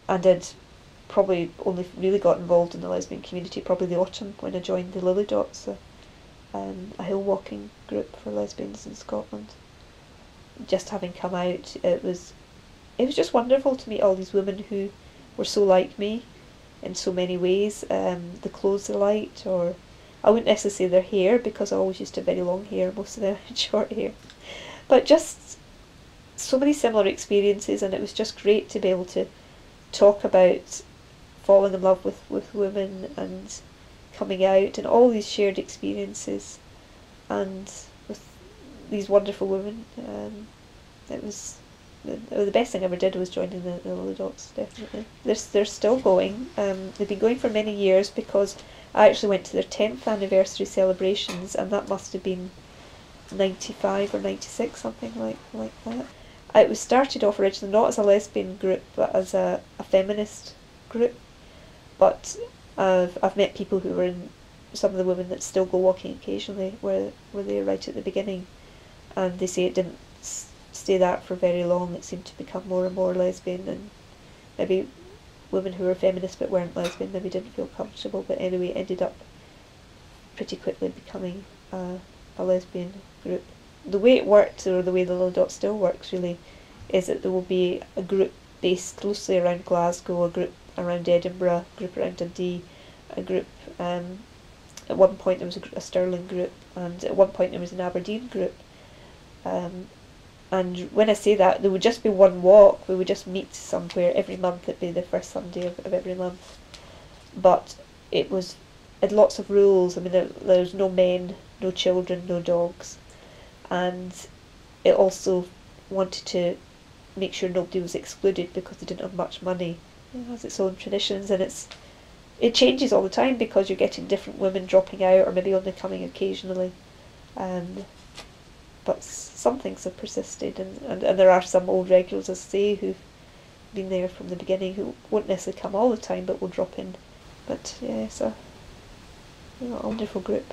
and I'd probably only really got involved in the lesbian community probably the autumn when I joined the Lily Dots, a hill walking group for lesbians in Scotland. Just having come out, it was just wonderful to meet all these women who were so like me in so many ways. The clothes they liked, or I wouldn't necessarily say their hair because I always used to have very long hair, most of them had short hair. But just so many similar experiences, and it was just great to be able to talk about falling in love with women and coming out and all these shared experiences and with these wonderful women. It was the best thing I ever did was joining the Lily Dots, definitely. They're still going. They've been going for many years because I actually went to their 10th anniversary celebrations, and that must have been 95 or 96, something like that. It was started off originally not as a lesbian group but as a feminist group, but I've met people who were in, some of the women that still go walking occasionally were there right at the beginning, and they say it didn't stay that for very long. It seemed to become more and more lesbian, and maybe women who were feminists but weren't lesbian maybe didn't feel comfortable, but anyway it ended up pretty quickly becoming a lesbian group. The way it worked, or the way the Little Dot still works really, is that there will be a group based loosely around Glasgow, a group around Edinburgh, a group around Dundee, a group, at one point there was a Stirling group, and at one point there was an Aberdeen group. And when I say that, there would just be one walk. We would just meet somewhere every month. It'd be the first Sunday of every month. But it had lots of rules. I mean, there's no men, no children, no dogs. And it also wanted to make sure nobody was excluded because they didn't have much money. It has its own traditions, and it changes all the time because you're getting different women dropping out or maybe only coming occasionally. But some things have persisted, and there are some old regulars, as I say, who've been there from the beginning, who won't necessarily come all the time but will drop in. But yeah, it's a wonderful group.